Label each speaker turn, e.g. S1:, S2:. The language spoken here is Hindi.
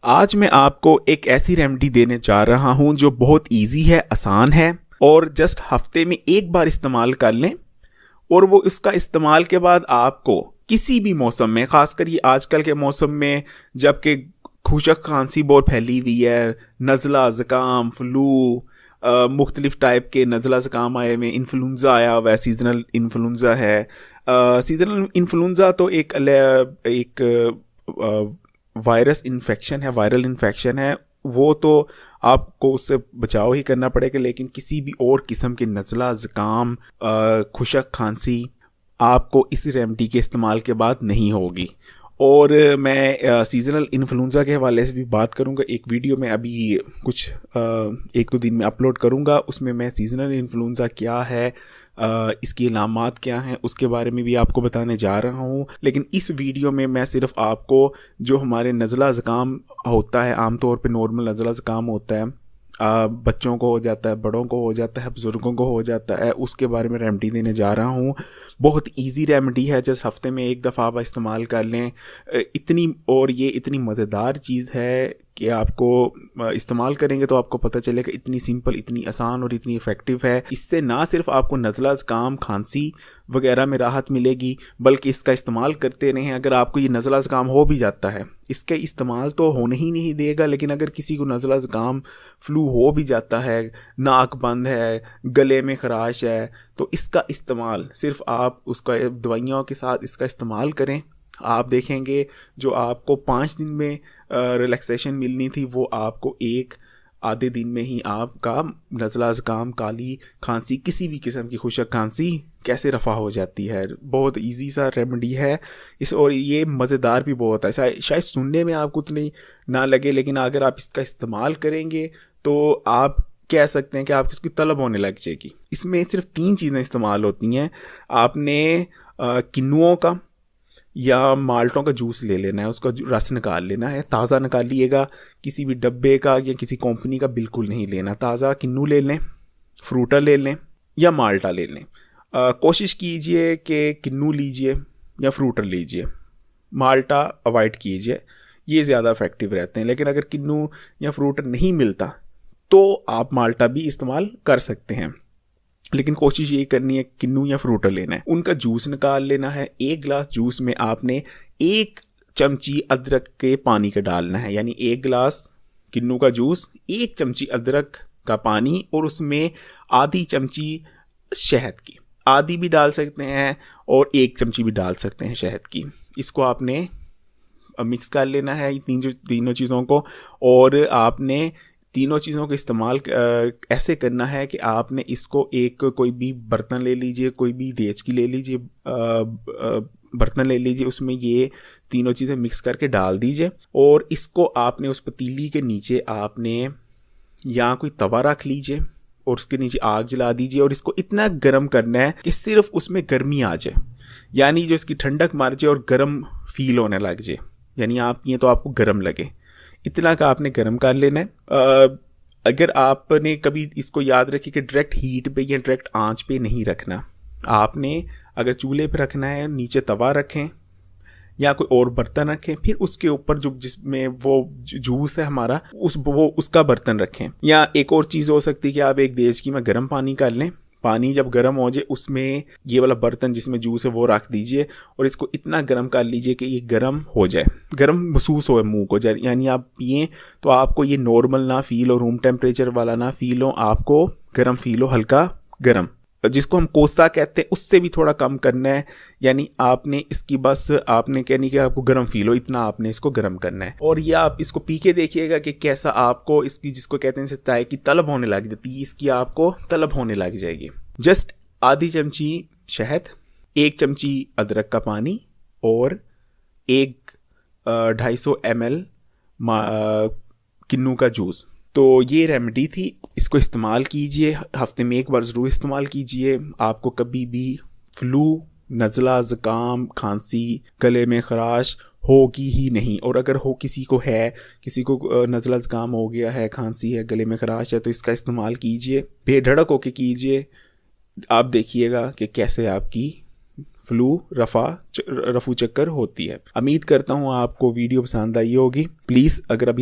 S1: आज मैं आपको एक ऐसी रेमेडी देने जा रहा हूं जो बहुत इजी है, आसान है और जस्ट हफ्ते में एक बार इस्तेमाल कर लें और वो इसका इस्तेमाल के बाद आपको किसी भी मौसम में, खासकर ये आजकल के मौसम में जबकि खुशक खांसी बहुत फैली हुई है, नज़ला ज़ुकाम फ्लू मुख्तलिफ टाइप के नज़ला ज़ुकाम आए हुए, इन्फ्लुन्ज़ा आया हुआ है, सीजनल इन्फ्लुन्ज़ा है। सीजनल इन्फ्लुन्ज़ा तो एक वायरस इन्फेक्शन है, वायरल इन्फेक्शन है, वो तो आपको उससे बचाव ही करना पड़ेगा। लेकिन किसी भी और किस्म के नज़ला ज़ुकाम खुशक खांसी आपको इस रेमेडी के इस्तेमाल के बाद नहीं होगी। और मैं सीजनल इन्फ्लुन्ज़ा के हवाले से भी बात करूंगा। एक वीडियो में अभी कुछ 1-2 दिन में अपलोड करूंगा, उसमें मैं सीजनल इन्फ्लुन्ज़ा क्या है, इसकी अलामात क्या हैं, उसके बारे में भी आपको बताने जा रहा हूं। लेकिन इस वीडियो में मैं सिर्फ आपको जो हमारे नज़ला ज़ुकाम होता है, आमतौर पे नॉर्मल नज़ला ज़ुकाम होता है, बच्चों को हो जाता है, बड़ों को हो जाता है, बुज़ुर्गों को हो जाता है, उसके बारे में रेमेडी देने जा रहा हूँ। बहुत इजी रेमेडी है, जस्ट हफ्ते में एक दफ़ा आप इस्तेमाल कर लें। ये इतनी मज़ेदार चीज़ है कि आपको इस्तेमाल करेंगे तो आपको पता चलेगा इतनी सिंपल, इतनी आसान और इतनी इफ़ेक्टिव है। इससे ना सिर्फ आपको नज़ला ज़ुकाम खांसी वगैरह में राहत मिलेगी, बल्कि इसका इस्तेमाल करते रहें। अगर आपको ये नज़ला ज़ुकाम हो भी जाता है, इसका इस्तेमाल तो होने ही नहीं देगा, लेकिन अगर किसी को नज़ला ज़ुकाम फ्लू हो भी जाता है, नाक बंद है, गले में खराश है, तो इसका इस्तेमाल सिर्फ आप उसका दवाइयों के साथ इसका इस्तेमाल करें। आप देखेंगे जो आपको 5 दिन में रिलैक्सेशन मिलनी थी, वो आपको एक आधे दिन में ही आपका नज़ला ज़ुकाम, काली खांसी, किसी भी किस्म की खुशक खांसी कैसे रफ़ा हो जाती है। बहुत इजी सा रेमेडी है और ये मज़ेदार भी बहुत है। शायद सुनने में आपको उतनी ना लगे, लेकिन अगर आप इसका इस्तेमाल करेंगे तो आप कह सकते हैं कि आपकी इसकी तलब होने लग जाएगी। इसमें सिर्फ 3 चीज़ें इस्तेमाल होती हैं। आपने किन्नुओं का या माल्टों का जूस ले लेना है, उसका रस निकाल लेना है, ताज़ा निकालिएगा, किसी भी डब्बे का या किसी कंपनी का बिल्कुल नहीं लेना। ताज़ा किन्नू ले लें, फ्रूटा ले लें या माल्टा ले लें। कोशिश कीजिए कि किन्नू लीजिए या फ्रूटर लीजिए, माल्टा अवॉइड कीजिए, ये ज़्यादा इफ़ेक्टिव रहते हैं। लेकिन अगर किन्नू या फ्रूटर नहीं मिलता तो आप माल्टा भी इस्तेमाल कर सकते हैं, लेकिन कोशिश यही करनी है किन्नू या फ्रूटर लेना है। उनका जूस निकाल लेना है। 1 गिलास जूस में आपने 1 चमची अदरक के पानी का डालना है, यानी 1 गिलास किन्नू का जूस, 1 चमची अदरक का पानी और उसमें आधी चमची शहद की, आधी भी डाल सकते हैं और 1 चमची भी डाल सकते हैं शहद की। इसको आपने मिक्स कर लेना है, तीनों चीज़ों को, और आपने तीनों चीज़ों का इस्तेमाल ऐसे करना है कि आपने इसको एक कोई भी बर्तन ले लीजिए, कोई भी देचकी ले लीजिए, बर्तन ले लीजिए, उसमें ये तीनों चीज़ें मिक्स करके डाल दीजिए और इसको आपने उस पतीली के नीचे आपने या कोई तवा रख लीजिए और उसके नीचे आग जला दीजिए और इसको इतना गर्म करना है कि सिर्फ उसमें गर्मी आ जाए, यानी जो इसकी ठंडक मार जाए और गर्म फील होने लग जाए, यानी आप ये तो आपको गर्म लगे, इतना का आपने गर्म कर लेना है। अगर आपने कभी इसको याद रखिए कि डायरेक्ट हीट पे या डायरेक्ट आंच पे नहीं रखना। आपने अगर चूल्हे पे रखना है, नीचे तवा रखें या कोई और बर्तन रखें, फिर उसके ऊपर जो जिसमें वो जूस है हमारा उसका बर्तन रखें। या एक और चीज़ हो सकती है कि आप एक देचकी में गर्म पानी कर लें, पानी जब गर्म हो जाए उसमें ये वाला बर्तन जिसमें जूस है वो रख दीजिए और इसको इतना गर्म कर लीजिए कि ये गर्म हो जाए, गर्म महसूस हो मुंह को, यानी आप पिएं तो आपको ये नॉर्मल ना फील हो, रूम टेम्परेचर वाला ना फील हो, आपको गर्म फील हो, हल्का गर्म, जिसको हम कोसा कहते हैं, उससे भी थोड़ा कम करना है। यानी आपने इसकी बस आपने कहनी कि आपको गर्म फील हो, इतना आपने इसको गर्म करना है। और ये आप इसको पी के देखिएगा कि कैसा आपको इसकी, जिसको कहते हैं चाय की तलब होने लग जाती है, इसकी आपको तलब होने लग जाएगी। जस्ट आधी चमची शहद, 1 चमची अदरक का पानी और 250 ml किन्नू का जूस। तो ये रेमेडी थी, इसको इस्तेमाल कीजिए, हफ्ते में एक बार ज़रूर इस्तेमाल कीजिए। आपको कभी भी फ्लू, नज़ला ज़ुकाम, खांसी, गले में खराश होगी ही नहीं। और अगर हो किसी को नज़ला ज़ुकाम हो गया है, खांसी है, गले में खराश है, तो इसका इस्तेमाल कीजिए, बेधड़क होके कीजिए। आप देखिएगा कि कैसे आपकी फ्लू रफू चक्कर होती है। उम्मीद करता हूँ आपको वीडियो पसंद आई होगी। प्लीज़ अगर अभी